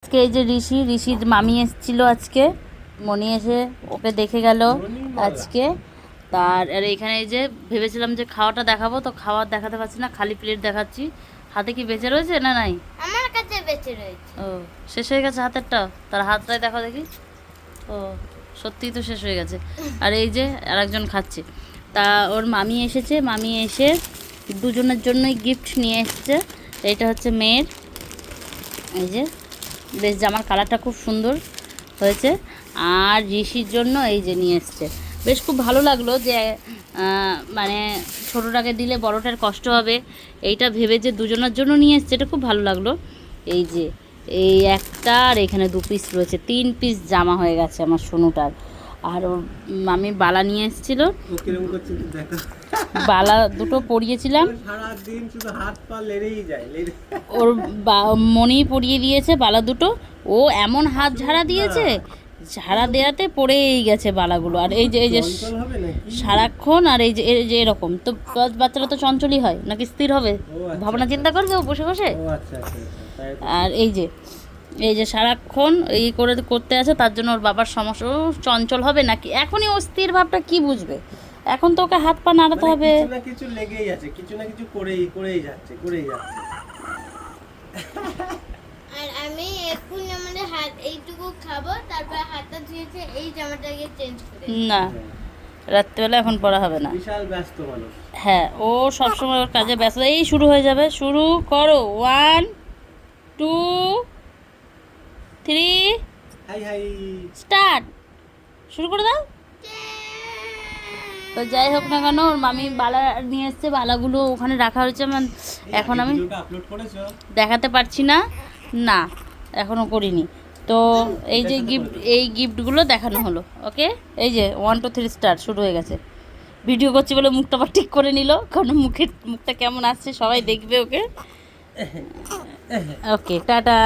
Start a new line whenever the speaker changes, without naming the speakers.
আজকে এই যে ঋষির মামি এসেছিল আজকে, মনি এসে ওকে দেখে গেল আজকে। তার আর এখানে এই যে ভেবেছিলাম যে খাওয়াটা দেখাবো, তো খাওয়ার দেখাতে পারছি না, খালি প্লেট দেখাচ্ছি। হাতে কি বেঁচে রয়েছে না নাই?
আমার কাছে বেঁচে রয়েছে।
ও শেষ হয়ে গেছে হাতেরটা, তার হাতটাই দেখো দেখি। ও সত্যিই তো শেষ হয়ে গেছে। আর এই যে আরেকজন খাচ্ছে। তা ওর মামি এসেছে, মামি এসে দুজনের জন্যই গিফট নিয়ে এসেছে। এইটা হচ্ছে মেয়ের, এই যে বেশ জামার কালারটা খুব সুন্দর হয়েছে। আর ঋষির জন্য এই যে নিয়ে এসছে, বেশ খুব ভালো লাগলো যে মানে ছোটোটাকে দিলে বড়টার কষ্ট হবে, এইটা ভেবে যে দুজনের জন্য নিয়ে এসছে, এটা খুব ভালো লাগলো। এই যে এই একটা, আর এখানে 2 পিস রয়েছে, 3 পিস জামা হয়ে গেছে আমার সোনুটার। আর ওর মামি বালা নিয়ে এসেছিলো, বালা দুটো পরিয়েছিলাম, ওর মনি পরিয়ে দিয়েছে বালা দুটো। ও এমন হাত ঝাড়া দিয়েছে, ঝাড়া দেওয়াতে পড়েই গেছে বালাগুলো। আর এই যে সারাক্ষণ, আর এই যে এরকম তো বাচ্চারা তো চঞ্চলই হয় নাকি, স্থির হবে, ভাবনা চিন্তা করবে ও বসে বসে। আর এই যে সারাক্ষণ এই করতে আছে, তার জন্য ওর বাবার সমস্যা, ও চঞ্চল হবে নাকি, এখনই ও স্থির ভাবটা কি বুঝবে, এখন তো ওকে হাত পা নাড়াতে হবে,
কিছু না কিছু লেগেই আছে, কিছু না কিছু করেই যাচ্ছে।
আর আমি এখন আমাদের হাত এইটুকু খাবো, তারপর হাতটা ধুয়েছে, এই জামাটাকে চেঞ্জ করে
না রাত্রিবেলা এখন পড়া হবে না।
বিশাল ব্যস্ত মানুষ।
হ্যাঁ ও সবসময় ওর কাজে ব্যস্ত। এই শুরু হয়ে যাবে, শুরু করো, 1 2 3
হাই
স্টার্ট, শুরু করে দাও। তো যাই হোক না কেন, ওর মামি বালা নিয়ে এসছে, বালাগুলো ওখানে রাখা হয়েছে। এখন আমি
আপলোড করেছো?
দেখাতে পারছি না, না এখনও করিনি। তো এই যে গিফটগুলো দেখানো হলো। ওকে, এই যে 1 2 3 স্টার্ট শুরু হয়ে গেছে। ভিডিও করছি বলে মুখটা আবার ঠিক করে নিল, কারণ মুখটা কেমন আসছে সবাই দেখবে ওকে। ওকে টাটা।